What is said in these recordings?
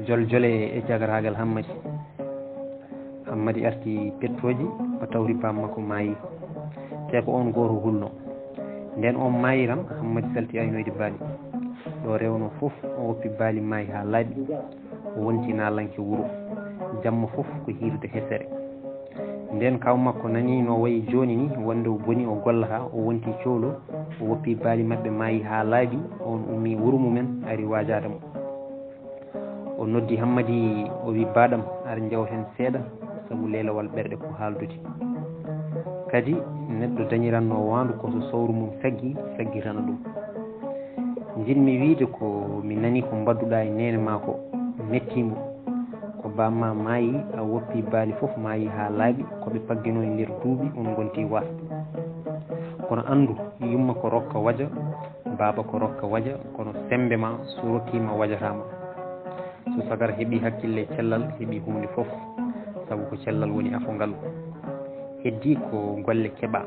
joljole e jagaragal hammadi arti pettoji o tawri bammakko maayi te ko on goto hulno nden on maayi tan hammadi salti aynoyde baali ɗo rewno fof o woppi baali maayi ha laaɓi o wonti nalanke wuuro jamma fof ko hirde hesere nden kaw makko nani no wayi joni ni wonde o boni o gollata o wonti coolo o woppi baali mabɓe maayi ha laaɓi on ummi wuuro mumen ari wajade mo o noddi hammadi o wi baɗam ara jawten seeɗa sabu lelawal ɓerɗe ko haaldude kadi neɗɗo dañiranno wandu koso sawru mum saggitana ɗum jinmi wiide ko mi nani ko mbadduɗa e nene ma ko mettimo ko bamma maayi a woppi baali fof maayi ha laaɓi koɓe paggino e nder duuɓi on gonti wasde kono andu yumma ko rokka waja baaba ko rokka waja kono sembe ma so rokkima wajatama so sagara heeɓi hakkille cellal heeɓi hunde fof sabu ko cellal woni afongal heddi ko golle keɓa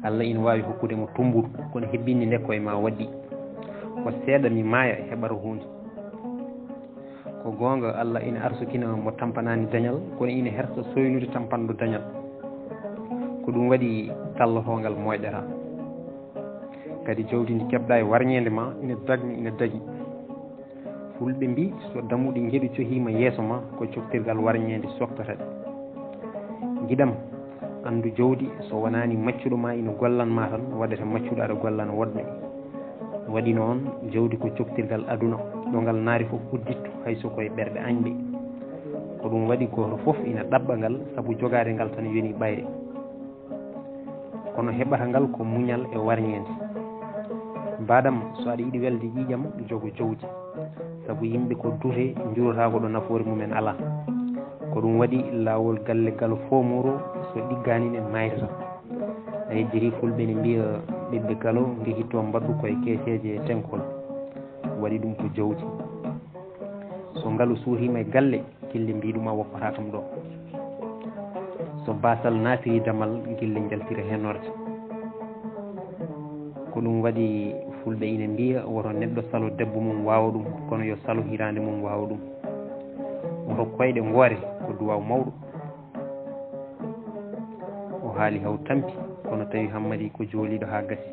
Allah ina wawi hokkude mo tumbuɗo kono hebbinde nde koye ma waɗɗi ko seeɗa mi maaya heɓata hunde ko gonga Allah ina arsukina mo tampanani dañal kono ina hersa soynude tampanɗo dañal ko ɗum waɗi tallotogal moƴƴata kadi jawdi ndi keɓɗa e warñede ma ina dagni fulɓe mbi so dammuɗi gueɗu cohima yeeso ma ko coftirgal warñede soktata giɗam andu jawdi so wonani maccuɗo ma ina gollanma tan waɗata maccuɗo aɗa gollana woɗɓe waɗi noon jawdi ko coftirgal aduna ɗo ngal naari fof udditto hayso koye ɓerɗe añɓe ko ɗum waɗi goto fof ina ɗaɓɓa ngal saabu jogade ngal tan yoni ɓayre kono heɓata ngal ko muñal e warñede mbaɗam so aɗa yiiɗi welde ƴiƴam jogo jawdi saabu yimɓe ko duute jurata ko ɗo nafoore mumen ala ko ɗum waɗi lawol galle gal fomuro so ɗigganine maytata a yejjiri fulɓe ne mbiya ɓiɓɓe galo gihitto mbaɗɗu koye keeseje e tenkol waɗi ɗum ko jawdi so ngalu suurima e galle gille mbiɗuma woppata kam ɗo so basal naatiri damal gille jaltira henorde ko ɗum waɗi fulɓe ina mbiya woto neɗɗo salo debbo mum wawa ɗum kono yo salo hirande mum wawa ɗum woto koyɗe ngoore ko duwaw mawɗo o haali haw tampi kono tawi hammadi ko jooliɗo ha gasi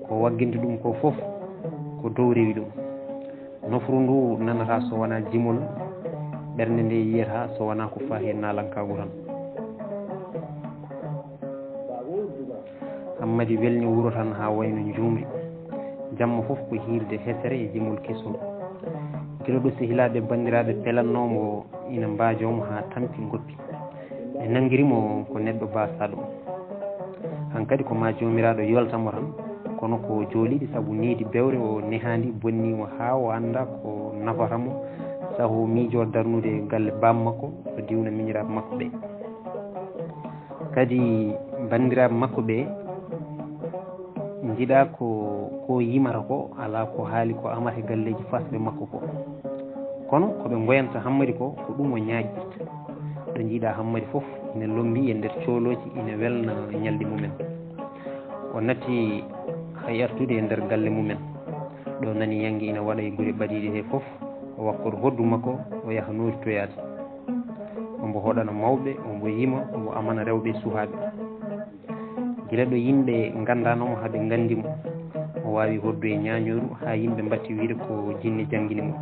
ko wagginte ɗum ko fof ko dow rewi ɗum nofru ndu nanata so wona jimol ɓernde nde yiyata so wona ko fa hen nalankago tan hammadi welni wuuro tan ha wayno jumri jamma fof ko hirde hesere e jimol kesol guila ɗo sehilaɓe bandiraɓe pelannomo ina mbajomo ha tampi goppi ɓe nanguirimo ko neɗɗo basaɗo hankkadi ko ma jomiraɗo yoltamo tan kono ko jooliɗi saabu niidi bewre o nehandi bonnimo ha o anda ko nafatamo saahu miijo darnude galle bammakko o diwna miñiraɓe makko ɓe kadi bandiraɓe makko ɓe jiiɗa ko yimata ko ala ko haali ko amata e galleji fasɓe makko ko kono koɓe goyanta hammadi ko ɗum o ñaƴƴirta ɗo jiiɗa hammadi fof ina lombi e nder cooloji ina welna ñalɗi mumen o natti hay artude e nder galle mumen ɗo nani yangi ina waɗa e guure ɓaɗiɗe he fof o wakkoto hoddu makko o yaha noritoyade ombo hoɗana mawɓe ombo yima ombo amana rewɓe suhaɓe guila ɗo yimɓe gandanomo haaɓe gandimo o wawi hoddu e ñañoru ha yimɓe mbatti wiide ko jinni jangguini mo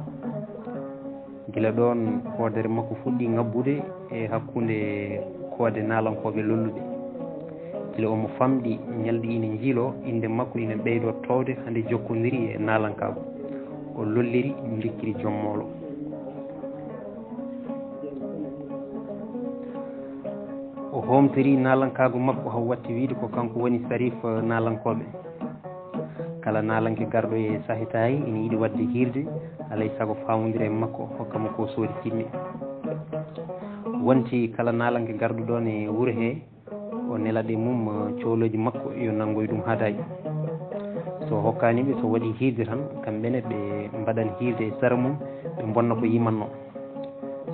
guila ɗon hoodere makko fuɗɗi ngabbude e hakkude koode nalankoɓe lolluɓe guila omo famɗi ñalɗi ina jiilo inde makko ina ɓeydo towde hande jokkodiri e nalankago o lolliri jikkiri jommolo o homtori nalankago makko haw watti wiide ko kanko woni sarif nalankoɓe kala nalanke garɗo e sahitayi ina yiiɗi wadde hirde alay saago famodira e makko hokkamo ko soodi timmi wonti kala nalanke garɗo ɗon e wuuro he o nelaɗe mum cooloji makko yo nanggoy ɗum haadaji so hokkaniɓe so waɗi hirde tan kamɓene ɓe mbaɗan hirde e sara mum ɓe bonna ko yimanno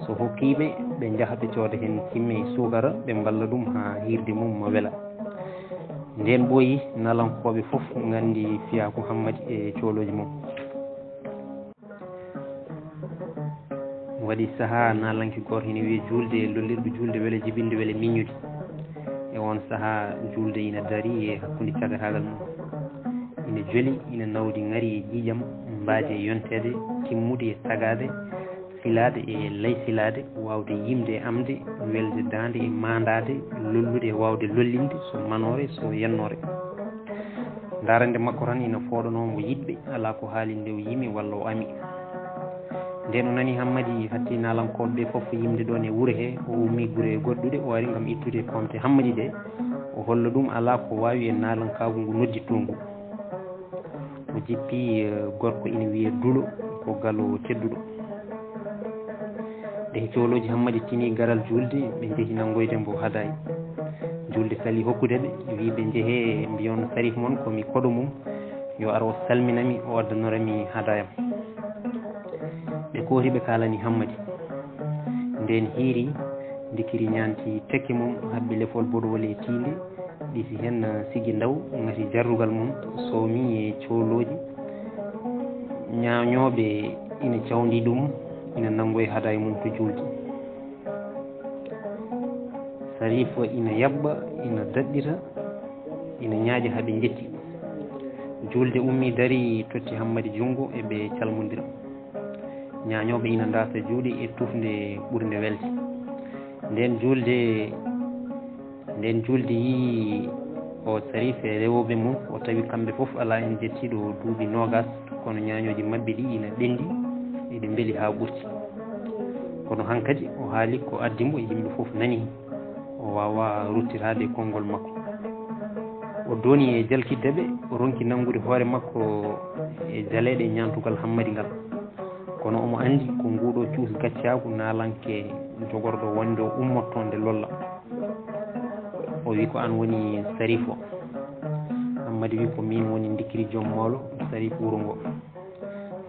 so hokkiɓe ɓe jaaha ɓe cooda hen timme e sukara ɓe mballa ɗum ha hirde mum weela nden ɓooyi nalankoɓe fof gandi fiyaku hammadi e cooloji mum waɗi sahaa nalanke goto hene wiye julde lollirɗo julde weele jibinde weele miññude e on sahaa julde ina dari e hakkude cagatagal mum ina joli ina nawdi ngari e ƴiƴam mbaaji e yontede timmude e sagade silade e ley silade wawde yimde e amde welde dande e mandade lollude e wawde lollinde so manore so yennore darande makko tan ina fooɗanomo yiɗɓe ala ko haali nde o yimi walla o ami nden o nani Hammadi hatti nalankoɓe ɓe foof yimde ɗon e wuuro he o ummi guure goɗɗuɗe o ari gam ittude pompe Hammadi ɗe o holla ɗum ala ko wawi e nalankagu ngu nodditto ngu o jippi gorko ina wiye Dulo ko galo tedduɗo nde cohloji Hammadi tini garal julde ɓe jeehi nangoyde mbo haadayi julde sali hokkudeɓe wi ɓe jeehe mbiyon Sarif moon komi koɗo mum yo ar o salminami o addanorami haadayam ɓe kooti ɓe kalani Hammadi nden hiiri dikiri ñanti tekke mum habbi lefol boɗowol e tiinde ɗisi hen sigi ndaw ngati jarrugal mum sowmi e cohloji ñañoɓe ina cawdi ɗum ina nangoye haadaye mum to julde Sarif ina yabɓa ina daɗɗita ina ñaaƴa haaɓe jetti julde ummi dari totti Hammadi junngo eɓe calmodira ñañoɓe ina dasa juuɗe e tufde ɓurde welde nden julde yi o Sarif e rewoɓe mum o tawi kamɓe foof ala en jettiɗo duuɓi nogas kono ñañoji mabɓe ɗi ina ɓendi eɗe beeli ha ɓurti kono hankkadi o haali ko addimo yimɓe foof nani o wawa ruttirade konngol makko o doni e jalkiddeɓe o ronki nangude hoore makko e jaleɗe ñantugal Hammadi ngal kono omo andi ko nguɗo cuus gaccagu nalanke jogorɗo wonde o ummotto nde lolla o wi ko an woni Sarif o Hammadi wi ko min woni dikiri joom mawlo Sarif wuuro ngo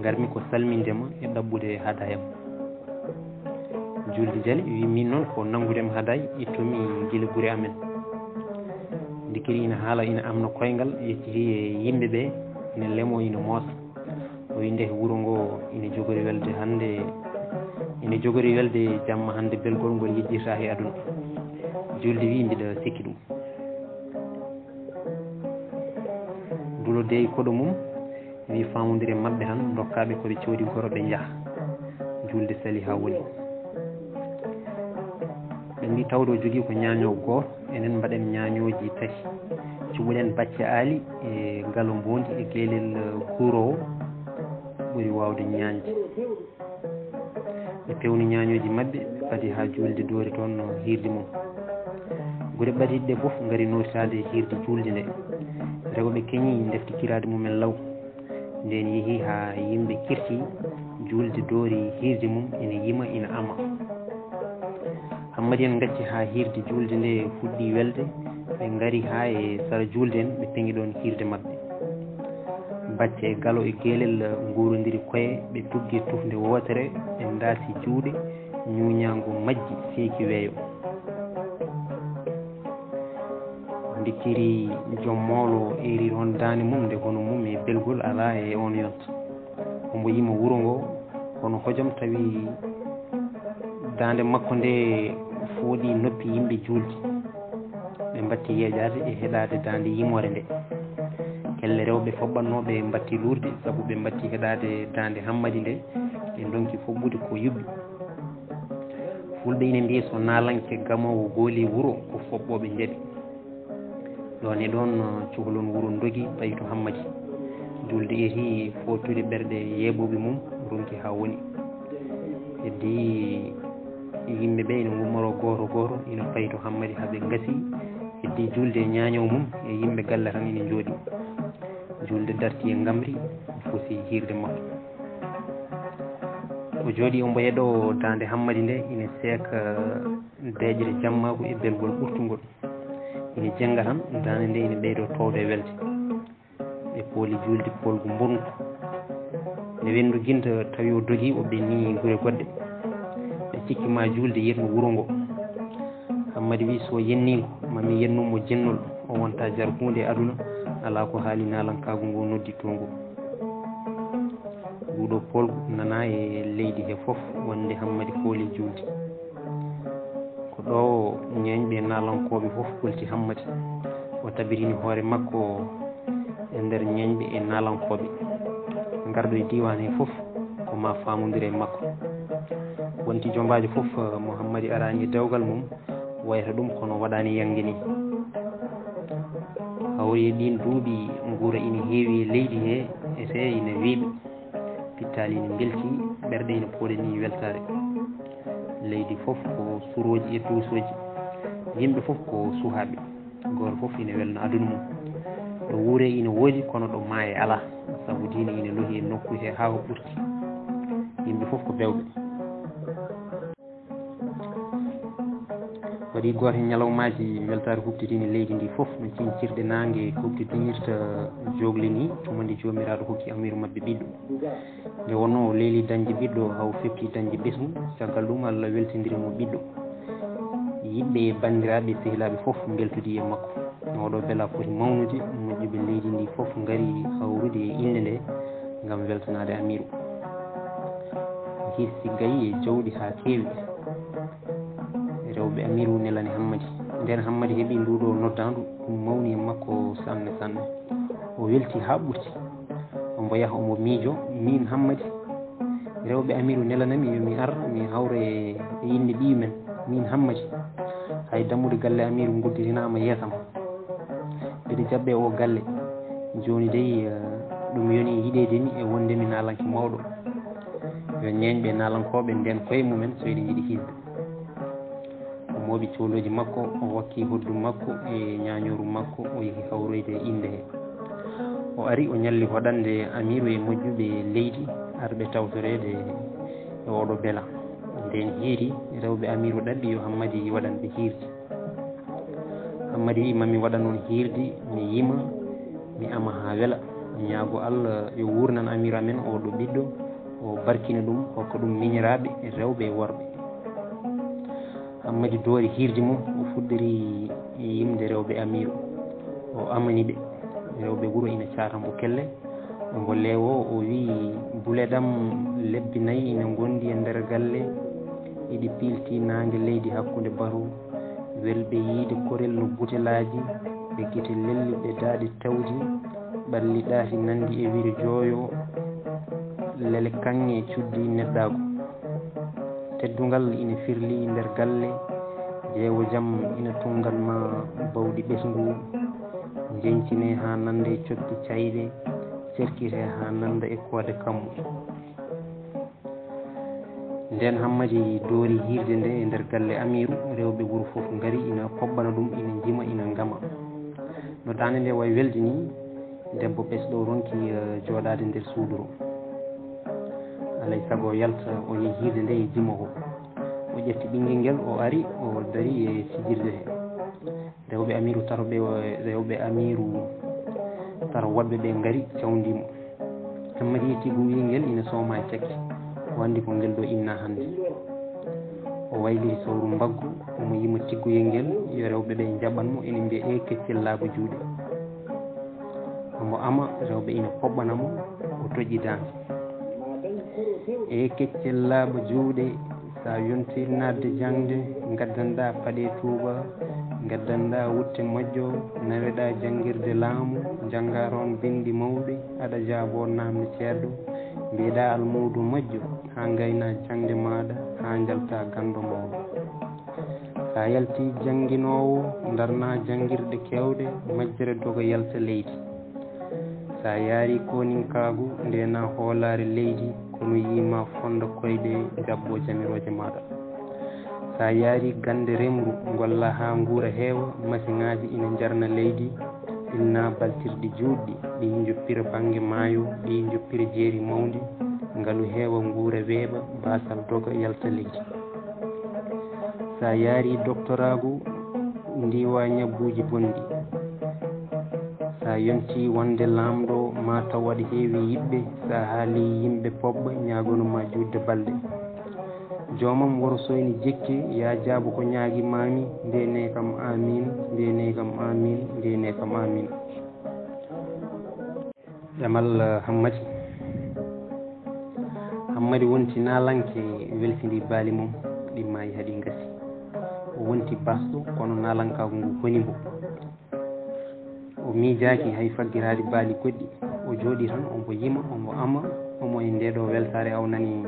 garmi ko salmindema e ɗabɓude haadayam julde jaali wi min noon ko nangudema haadaye ittumi guila guure amen dikiri ina haala ina amna koyngal yecciti e yimɓe ɓe ina leemo ina moosa o wi nde wuuro ngo ina jogori welde hande ina jogori welde jamma hande belgol ngol yejjirta he aduna julde wi mbiɗa sikki ɗum Dulo deyi koɗo mum wi famodire mabɓe tan dokkaɓe koɓe coodi goro ɓe jaaha julde sali ha woni ɓe mbi tawde o jogui ko ñañowo goto enen mbaɗen ñañoji tati cuɓuɗen bacce aali e ngalo mbondi e guelel guurowo ɓuri wawde ñañde ɓe pewni ñañoji mabɓe ɓe paadi ha julde doori toon hirde mum guure ɓadiɗe ɗe foof gaari noritade hirde julde nde rewɓe keeñi defti kirade mumen law nden yeehi ha yimɓe kirti julde doori hirde mum ina yima ina ama Hammadi en gacci ha hirde julde nde fuɗɗi welde ɓe gaari ha e sara julde en ɓe peŋi ɗon hirde mabɓe bacce e galo e guelel guurodiri koye ɓe tuggi tufde wootere ɓe daasi juuɗe ñuñago majji seeki weeyo dikkiri joom mawlo eri on dande mum nde hono mum e belgol ala e on yonta ombo yima wuuro ngo kono hojom tawi dande makko nde fooɗi noppi yimɓe julde ɓe mbatti yeeƴade e heɗade dande yimore nde kelle rewɓe foɓɓannoɓe mbatti lurde saabu ɓe mbatti heɗade dande Hammadi nde ɓe donki foɓɓude ko yuɓɓi fulɓe ina mbiya so nalanke gamowo gooli wuuro ko foɓɓoɓe jeeɗi ɗon e ɗon cuhlon wuuro dogi ɓayi to Hammadi julde eti fottude ɓerɗe yeeɓoɓe mum ronki ha woni heddi yimɓe ɓe ina gummoro goto goto ina payi to Hammadi haaɓe gasi heddi julde ñañow mum e yimɓe galle tan ina jooɗi julde darti e gamri fosi hirde makko o jooɗi ombo heeɗo dande Hammadi nde ina seeka deƴre jammagu e belgol ɓurtugol ina jengga tan dande nde ina ɓeydo towde welde ɓe pooli julde polgu bongu nde wendu guinta tawi o dogi o ɓenni guure goɗɗe ɓe cikkima julde yetno wuuro ngo Hammadi wi so yennigo mami yennumo jennol o wonta jar hunde e aduna ala ko haali nalankagu ngu nodditto ngu duuɗo polgu nana e leydi he fof wonde Hammadi Kooli julde ko ɗo ñeeñɓe nalankoɓe fof kulti Hammadi o tabirini hoore makko e nder ñeeñɓe e nalankoɓe garɗo e diwan he fof ko ma famodire makko wonti jombajo fof mo Hammadi arani e dewgal mum wayata ɗum kono waɗani yangue ni hawri e ɗin duuɓi guura ina heewi e leydi he e se ina weeɓi pittali ina belti ɓerɗe ina pooɗe ni weltare leydi fof ko suroji e duusoji yimɓe fof ko suhaɓe goto fof ina welno aduna mum ɗo wuure ina woodi kono ɗo maaye ala saabu diine ina lohi e nokku he ha ko ɓurti yimɓe fof ko bewɓe waɗi goto e ñalawmaji weltare huɓtidini leydi ndi fof no cincirɗe nangue huɓtidinirta jogli ni tumandi jomiraɗo hokki amiru mabɓe ɓiɗɗo nde wonno o leeli dañde ɓiɗɗo haw fefti dañde ɓesgu caggal ɗum Allah weltidirimo ɓiɗɗo yimɓe e bandiraɓe sehilaɓe fof beltodi e makko oɗo beela foti mawnude moƴƴuɓe leydi ndi fof gaari hawrude e inde nde gam weltanade amiru hirsi gayi e jawɗi ha keewi rewɓe amiru nelani Hammadi nden Hammadi heeɓi nduɗo noddandu ɗum mawni e makko sanne sanne o welti ha ɓurti ombo yaaha omo miijo min Hammadi rewɓe amiru nelanami yomi ar mi hawra e inde ɓiyu men min Hammadi hay dammude galle amiru gudditinama yeesam mbiɗa jabɓe o galle joni dey ɗum yoni yiɗede ni e wondemi nalanke mawɗo yo ñeeñɓe nalankoɓe nden koye mumen so eɗen jiiɗi hisde o mooɓi cohloji makko o wakki hoddum makko e ñañoru makko o yeehi hawroyde e inde he o ari o ñalli hoɗande amiru e moƴƴuɓe leydi arɓe tawtorede e oɗo beela nden heeri rewɓe amiru ɗaɓɓi yo Hammadi waɗanɓe hirde Hammadi wi mami waɗa noon hirde mi yima mi ama ha weela mi ñaago Allah yo wurnan amiru amen oɗo ɓiɗɗo o barkina ɗum hokka ɗum miñiraɓe e rewɓe e worɓe Hammadi doori hirde mum o fuɗɗori yimde rewɓe amiru o amaniɓe rewɓe wuuro ina catambo kelle ombo leewo o wi buleɗam lebbi nayyi ina gondi e nder galle iɗi pilti nangue leydi hakkude batu welɓe yiide korel no butelaji ɓe guite lelli ɓe daaɗi tawdi ɓalli ɗaati nandi e wiri jooyo lele kanŋe cuddi neɗɗago teddugal ina firli nder galle jeewo jaam ina tunganma bawɗi ɓesgu jencine ha nanda e coddi cayɗe cerkite ha nanda e koode kammu nden Hammadi doori hirde nde e nder galle amiru rewɓe wuuro fof gaari ina koɓɓana ɗum ina jima ina gama no dande nde way welde ni debbo ɓesɗo ronki jooɗade nder suudu o alay saago o yalta o yeehi hirde nde e jima o o ƴetti ɓinguel nguel o ari o dari e fijirde he rewɓe amiru taroɓe rewɓe amiru taro woɗɓe ɓe gaari cawdimo Hammadi yetti guyel ina sooma e caggi o andi ko ngel ɗo inna hande o wayliri sawru mbaggu omo yima tigguyel ngel yo rewɓe ɓe jaɓanmo ina mbiya e keccel laaɓa juuɗe omo ama rewɓe ina poɓɓanamo o toƴƴi dande e keccel laaɓa juuɗe sa yontir nadde jangde gaddanɗa paɗe tuuba gaddanɗa wutte moƴƴo naweɗa janguirde laamu jangga toon bindi mawɓe aɗa jaabo namde ceerɗo mbiɗa almudu moƴƴo ha gayna jangde maɗa ha jalta gando mawɗo sa yalti janguinowo darna janguirɗe kewɗe majjere doga yalta leydi sa yaari koninkagu ndena hoolare leydi kono yima fonda koyɗe jabbo jamiroje maɗa sa yaari gande remru golla ha guura heewa masiŋaji ina jarna leydi ilna baltirɗi juɗɗi ɗi joppira banggue maayo ɗi joppira jeeri mawdi ngaalu heewa guura weeɓa basal doga yalta leydi sa yaari doctoragu ndiwa ñabbuji bonɗi sa yonti wonde lamɗo ma taw waɗa heewi yiɓɓe sa haali yimɓe poɓɓa ñagonoma judde balɗe jomam woro soyni jekki ya jaabo ko ñaaguimami ndene kam amin ndene kam amin ndene kam amin ɗamal Hammadi hammadi wonti nalanke weltidi baali mum ɗi maayi haɗi gasi o wonti basɗo kono nalankago ngu honi mbo o miijaki hay faggirade baali goɗɗi o jooɗi tan omo yima omo ama omo e ndeɗo weltare aw nani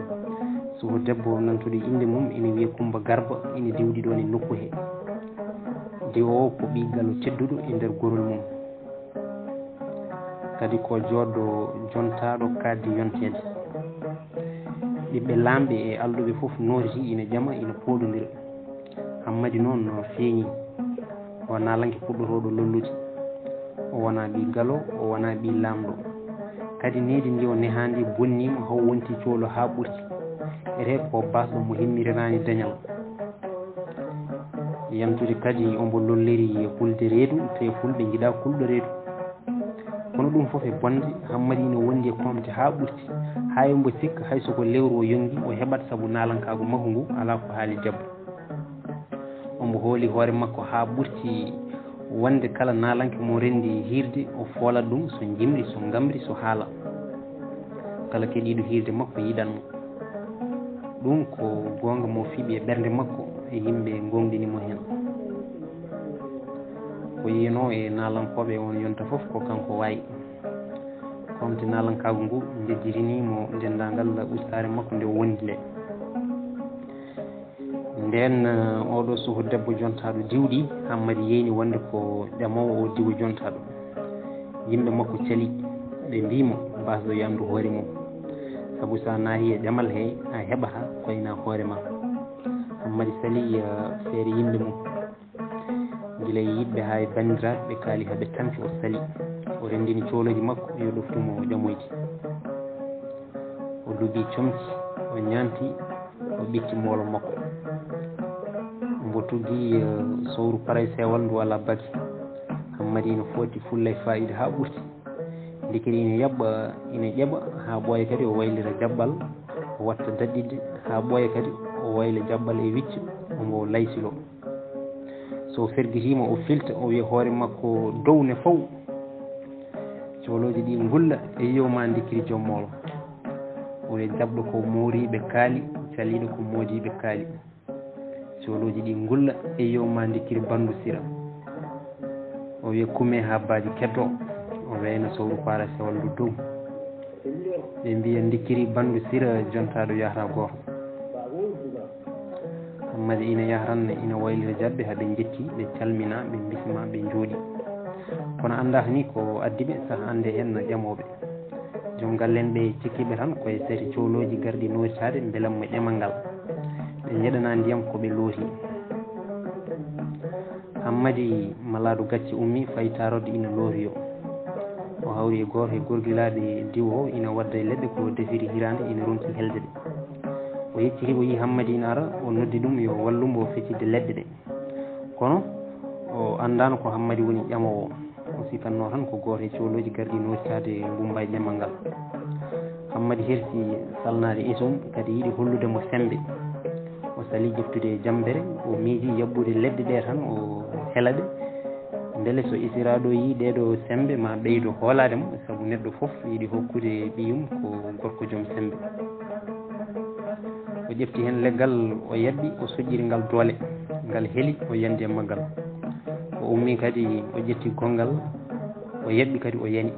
suho debbo nantude inde mum ina wiya Coumba Garba ina diwɗi ɗon e nokku he diwo o ko ɓiggalo tedduɗo e nder gorol mum kadi ko joɗɗo jontaɗo kadde yontede ɓiɓɓe lamɓe e alɗuɓe fof nooti ina ƴama ina poɗodira hammadi noon no feeñi o nalanke puɗɗotoɗo lollude o wona ɓi galo o wona ɓi lamɗo kadi nedi ndi o nehandi bonnima haw wonti coolo ha ɓurti ete ko basɗo mo himmirirani dañal yantude kadi ombo lolliri hulde reedu te fulɓe jiiɗa kulɗo reedu kono ɗum fof e bonde hammadi ina wondi e komte ha ɓurti ha mbo sikka hay soko lewru o yongi o heɓat saabu nalankago makko ngu ala ko haali debbo ombo hooli hoore makko ha ɓurti wonde kala nalanke mo rendi hirde o foolat ɗum so jimri so gamri so haala kala keɗiɗo hirde makko yiɗanmo ɗum ko gonga mo fiiɓi e ɓernde makko e yimɓe gonɗinimo hen ko yino e nalankoɓe on yonta foof ko kanko wayi komte nalankago ngu jejjirinimo dendagal ustare makko nde wondi nde nden oɗo suhu debbo jontaɗo diwɗi hammadi yeyni wonde ko ƴamowo o diwo jontaɗo yimɓe makko caali ɓe mbimo mbasɗo yandu hoore mum saabu sa naahi e ƴamal he a heɓata koyna hoore ma hammadi sali feere yimɓe mum guila e yiɗɓe ha e bandiraɓe ɓe kaali haaɓe tanti o sali o rendini cooloji makko yo ɗoftumo ƴamoyde o duuɓi comci o ñanti o ɓitti moolo makko mbo tuggi sowru paray sewal ndu ala bagi hammadi ina footi fulla e fayida ha ɓurti ndikiri ina ƴeɓa ha ɓooya kadi o waylira jaɓɓal o watta daɗɗidde ha ɓooya kadi o wayla jaɓɓal e wicca omo laysilo so ferguitima o filta o wiya hoore makko dow ne faw cooloji ɗi gulla e yiyoma ndikiri joom moolo o wiya jaɓɗo ko mooriɓe kaali caliɗo ko moodiɓe kaali cooloji ɗi gulla e yiyoma ndikiri bandu sira o wiya kume ha baaji keddo o wayno sowru para sewal ndu dow ɓe mbiya ndikiri bandu sira jontaɗo yahata goto hammadi ina yahranne ina waylira jaɓɓe haaɓe jetti ɓe calmina ɓe bisma ɓe jooɗi kono anda ni ko addiɓe saaha ande hen ƴamoɓe joom gallen ɓe cikkiɓe tan koye sati cooloji garɗi nootade beelammo ƴemal ngal ɓe jeɗana ndiyam koɓe looti hammadi maladu gacci ummi fayi tarode ina looriyo o hawri e goto e gorgilaɗe diwo o ina wadda e leɗɗe ko defiri hirande ina ronki helde ɗe o yecciti o yi hammadi ina ara o noddi ɗum yo wallumbo feccide leɗɗe ɗe kono o andano ko hammadi woni ƴamowo o sifanno tan ko goto e cooloji garɗi nottade gumba e ƴemal ngal hammadi hersi salnade isom kadi yiiɗi holludemo sembe o sali ƴeftude jambere o miiji yabɓude leɗɗe ɗe tan o helaɗe beele so isiraɗo yi ɗeɗo sembe ma ɓeydo hoolademo saabu neɗɗo foof yiiɗi hokkude ɓiyum ko gorko joom sembe o ƴefti hen leggal o yabɓi o soƴƴiri ngal doole ngal heeli o yandi e maggal o ummi kadi o ƴetti gongal o yabɓi kadi o yani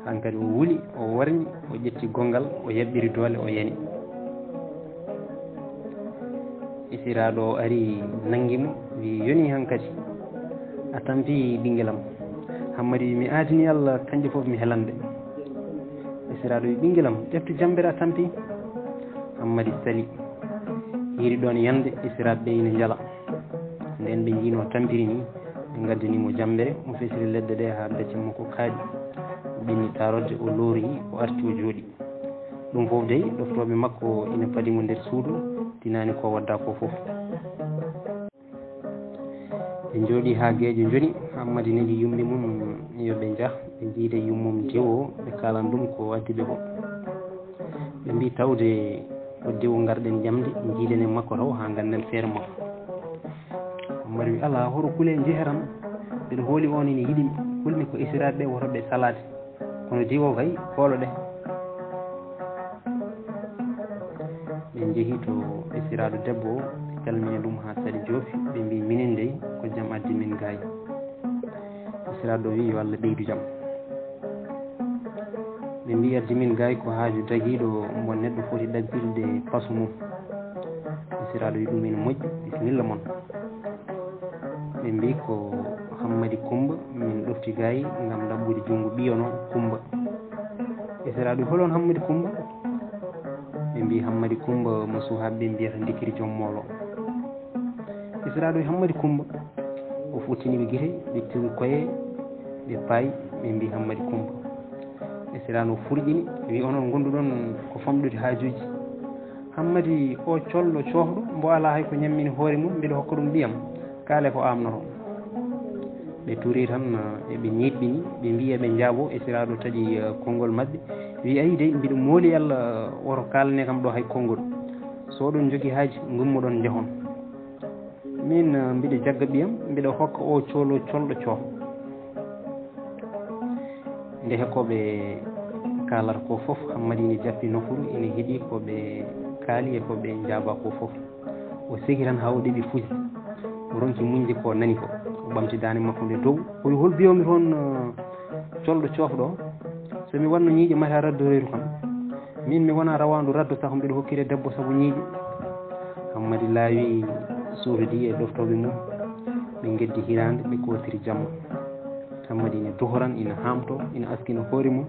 han kadi o wuuli o warñi o ƴetti gongal o yaɓɓiri doole o yani isiraɗo o ari nanguimo wi yoni han kadi a tampi ɓinguelam hammadi wi mi aadini Allah kanƴe foof mi helande isiraɗo wi ɓinguelam ƴeftu jambere a tampi hammadi sali hiiri ɗon yande isiraɓe ɓe ina jaala nden ɓe jiino tampiri ni ɓe gaddanimo jambere o fesiri leɗɗe ɗe ha becce makko kaaɗi o ɓenni tarodde o loori o arti o jooɗi ɗum foof dey ɗoftoɓe makko ina paadimo nder suudu tinani ko wadda ko foof ɓe jooɗi ha gueƴo joni hammadi neli yumɓe mum yoɓe jah ɓe jiide yummum diwo ɓe kalan ɗum ko addiɓe ko ɓe mbi tawde ko diwo garɗen jamde jiiden e makko taw ha ganden feere makko hammadi wi ala hoto kuule jeeheram mbiɗa hooli on ene yiɗimi hulmi ko isiraɓe ɓe wotoɓe salade kono diwo kay koolo ɗe jeehi to ɓesiraɗo debbo o ɓe calmini ɗum ha saɗi joofi ɓe mbi minen dey ko jaam addi min gaayi ɓesiraɗo wi yo Allah ɓeydu jaam ɓe mbi addi min gaayi ko haaju daguiɗo mo neɗɗo foti ɗaɓɓirde pasu mum ɓesiraɗo wi ɗum ene moƴƴi bisimilla moon ɓe mbi ko Hammadi Coumba min ɗofti gaayi ngam ɗaɓɓude junngo ɓiyo noon Coumba ɓesiraɗo wi holon Hammadi Coumba ɓe mbi Hammadi Coumba mo suhaɓe ɓe mbiyata Dikiri joom moolo ɓesiraɗo wi Hammadi Coumba o futtiniɓe guite ɓe tiri koye ɓe paayi ɓe mbi Hammadi Coumba ɓesiraɗo o furƴini wi onon gonduɗon ko famɗude haajuji Hammadi o colɗo cohɗo mbo ala hay ko ñammini hoore mum mbiɗa hokka ɗum ndiyam kaale ko amnoto ɓe turi tan eɓe ñiɗɗini ɓe mbi eɓe jaabo ɓesiraɗo taƴi konngol maɓɓe wi ayi de mbiɗa mooli Allah woto kalane kam ɗo hay konngol so oɗon jogui haaji gummoɗon jahon min mbiɗa jagga ɓiyam mbiɗa hokka o coolo colɗo cooh nde hekoɓe kalata ko foof Hammadi ne jappi nofuru ene heeɗi koɓe kaali e koɓe jaaba ko foof o segi tan ha o ɗeɓi fusi o ronki muñde ko nani ko o ɓamti dande makko nde dow o wi hol mbiyomi toon colɗo coofɗo somi wanno ñiiƴe mata raddoreeru kam min mi wona rawandu raddo saago mbiɗa hokkire debbo saabu ñiiƴe Hammadi laawi suudodi e ɗoftoɓe mum ɓe geddi hirande ɓe kotiri jamma Hammadi ina duhoran ina hamto ina askina hoore mum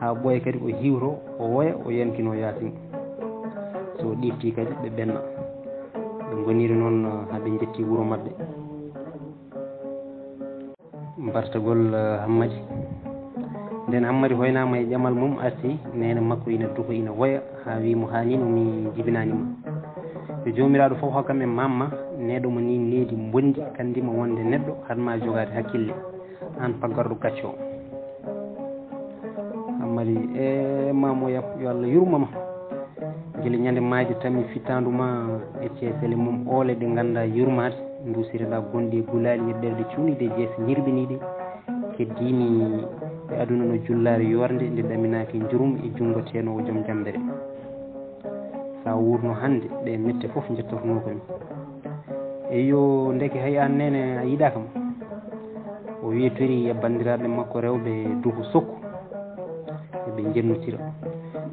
ha ɓooya kadi o hiwto o woya o yankino yaasin so ɗifti kadi ɓe ɓenna ɓe goniri noon haaɓe jetti wuuro mabɓe mbartagol Hammadi nden Hammadi hoynama e ƴamal mum arti nene makko ina duho ina woya ha wimo hanino mi jibinanima yo jomiraɗo foof hokkam e mamma neɗo mo ni needi bondi kandima wonde neɗɗo hatma jogade hakkille an paggarɗo gacco Hammadi e mamoyam yo Allah yurmama guila ñande maaje tammi fittanduma e ceesele mum oole ɗe ganda yurmade dusiriɗa gonɗi e gulali e ɓerɗe cuuniɗe jeese ñirɓiniɗe keddimi e aduna no jullari yorde nde ɗaminaki jurum e jungo tenowo joom jambere sa wurno hande ɗe mette foof jettotono komi eyo ndeke hay an nene a yiɗa kam o wiitori e bandiraɓe makko rewɓe duhu sokku eɓe jennotira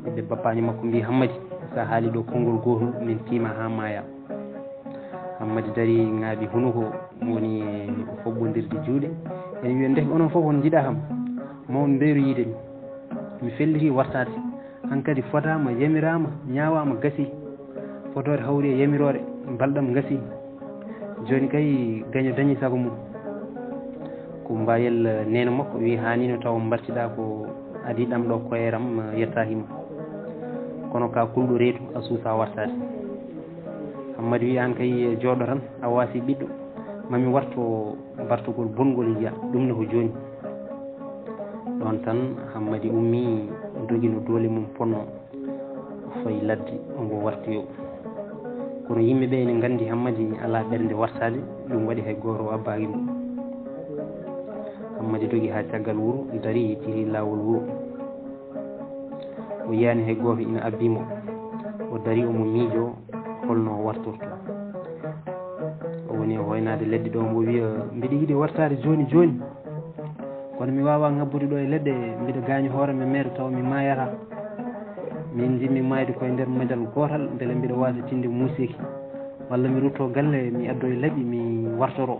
eɓe bappaño makko mbi Hammadi sa haali ɗo konngol gotol min tiima ha maya Hammadi dari ŋaaɓi hunuko woni e foɓɓodirde juuɗe ene wiya ndeke onon fof on jiiɗa kam mawon mbeeru yiide mi felliti wartade hankkadi fotama yamirama ñawama gasi fotore hawri e yamirore balɗam gasi joni kay gaño dañi sago mum ko mbayel nene makko wi hanino taw mbartiɗa ko adi ɗam ɗo koyeram yetta hima kono ka kulɗo reedu a suusa wartade Hammadi wi an kay jooɗo tan a waasi ɓiɗɗo mami warto bartugol bongol yiya ɗum ne ko joni ɗon tan Hammadi ummi dogino doole mum ponno fayi ladde omo wartoyo kono yimɓeɓe ene gandi Hammadi ala ɓernde wartade ɗum waɗi hay goto abbaki mo Hammadi dogi ha caggal wuuro dari tiri lawol wuuro o yiyani hay goto ina abbimo o dari omo miijo holno wartorto o woni e hoynade leɗɗe ɗo mbo wiya mbiɗa yiiɗi wartade joni joni kono mi wawa ngabbude ɗo e leɗɗe mbiɗa gaañi hoorema mere taw mi mayata min jinmi mayde koye nder majal gotal beele mbiɗa wasa tinde musiki walla mi rutto galle mi addo e laaɓi mi wartoro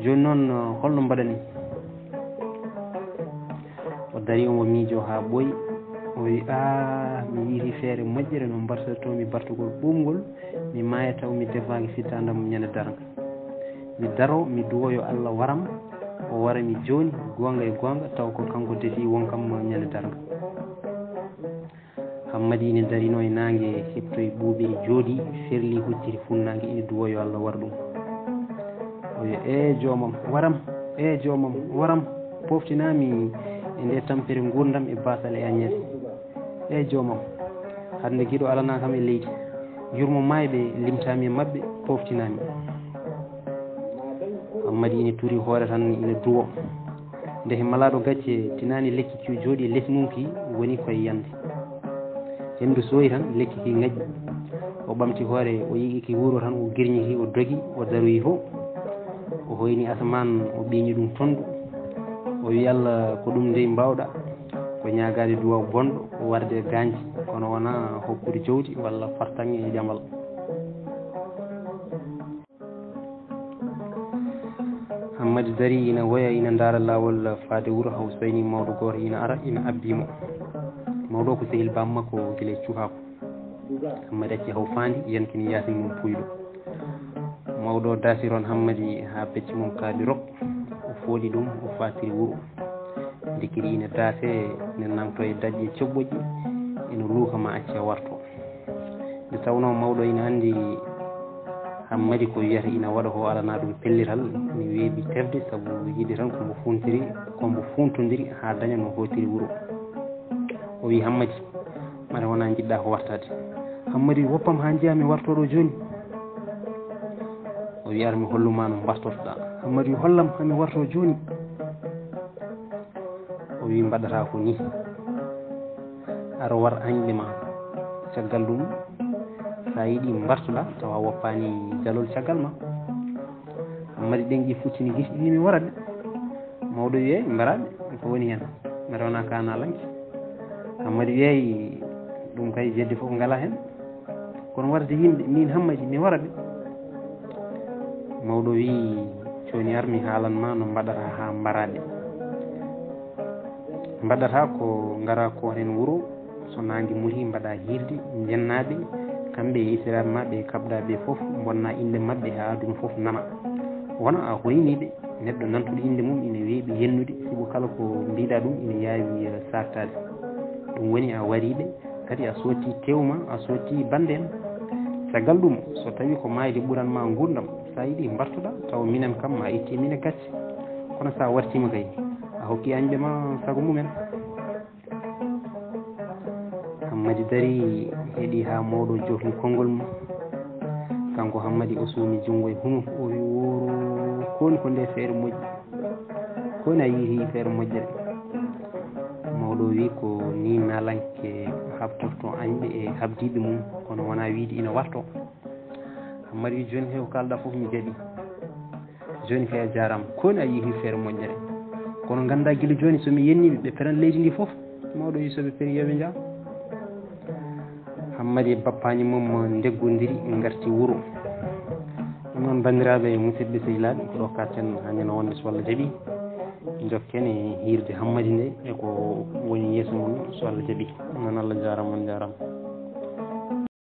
joni noon holno mbaɗani o dari omo miijo ha ɓooyi o wi a mi yiiti feere moƴƴere no mbartotomi bartugol ɓuumgol mi maya taw mi defaki fittandam ñande darga mi daro mi duwoyo Allah waram o warami joni gonga e gonga taw ko kanko defi wonkam ñande darga Hammadi ine darino e nangue heptoye ɓuuɓe e jooɗi ferli hucciti funnague ine duwoyo Allah war ɗum o wi e joomam waram e joomam waram poftinami e nde tampere gurdam e basal e agnete e joomam hande guiɗo alana kam e leydi jurmo mayɓe limtami e mabɓe poftinami Hammadi ine turi hoore tan ine duwo ndehe malaɗo gacce tinani lekki ki jooɗi e less mum ki woni koye yande hendu soyi tan lekki ki ngaƴƴi o ɓamti hoore o yiiƙi wuuro tan o girñiki o dogi o daroyi fof o hoyni asaman o ɓiñi ɗum tondu o wi Allah ko ɗum nde mbawɗa ko ñaagade duwaw bonɗo o warde ganji kono wona hokkude jawdi walla fartange e jamal. Hammadi dari ina woya ina ndaara laawol faade wuro haw so tawini mawɗo gooto ina ara ina abbimo mawɗo ko sehil bam makko gila cuhako Hammadi acci haw faandi yankini yaasi mum puyɗo mawɗo dasiron Hammadi ha becci mum kaali rok o fooɗi ɗum o fatiri wuro dikiri ina daase ina namto e daƴƴe coɓɓoƴi ina luuka ma acci a warto nde tawno mawɗo ina anndi Hammadi ko wiyata ina waɗa ko alana ɗum pellital ina weeɓi tefde sabu yiɗi tan kombo funtodiri ha daña no hotiri wuro o wi Hammadi mata wona jiɗɗa ko wartade Hammadi woppam ha jeeya mi wartoɗo joni o wi ara mi holluma no mbartotoɗa Hammadi hollam hami warto joni o wi mbaɗata ko ni ara war añɓe ma caggal ɗum sa yiiɗi mbartoɗa tawa woppani jalol caggal ma Hammadi ɗenƴi fuccini gisi ɗi mi wara de mawɗo wiye mbaraɓe ko woni hen mi rewna kanalanke Hammadi wiyeyi ɗum kay jedde fof ngala hen kono warde yimɓe min Hammadi mi wara de mawɗo wi joni ar mi haalanma no mbaɗata ha mbaraɗe mbaɗata ko ngara ko hen wuuro so nangue muti mbaɗa hirde jennaɓe kamɓe e isiraɓe maɓe e kabɗaɓe foof bonna inde mabɓe ha aduna foof nana wona a hoyniɓe neɗɗo nantuɗo inde mum ina weeɓi yennude sibu kala ko mbiɗa ɗum ina yaawi sartade ɗum woni a wariɓe kadi a sotti tewma a sotti bande en caggal ɗum so tawi ko mayde ɓuranma gurdam sa yiiɗi mbartoɗa taw minen kam ma itti mine gacce kono sa wartima kay a hokki añɓe ma saago mumen Hammadi dari heeɗi ha mawɗo jofni konngol mum kanko Hammadi o suumi junngo e huno o wi woro koni ko nde feere moƴƴi koni a yiiti feere moƴƴere mawɗo wi ko ni nalanke habtorto añɓe e habdiɓe mum kono wona wiide ina warto Hammadi wi joni kay ko kalɗa fof mi jaaɓi joni kay a jarama koni a yiiti feere moƴƴere kono ganda guila joni somi yenniɓe ɓe peran leydi ndi fof mawɗo wi soɓe peeri yoɓe jaa Hammadi e bappaji mum deggodiri garti wuuro ɗum noon bandiraɓe musidɓe sehilaɓe ko ɗo katten hannde wonde so Allah jaaɓi jokken e hirde Hammadi nde eko woni yeeso mum so Allah jaaɓi noon Allah jarama on jarama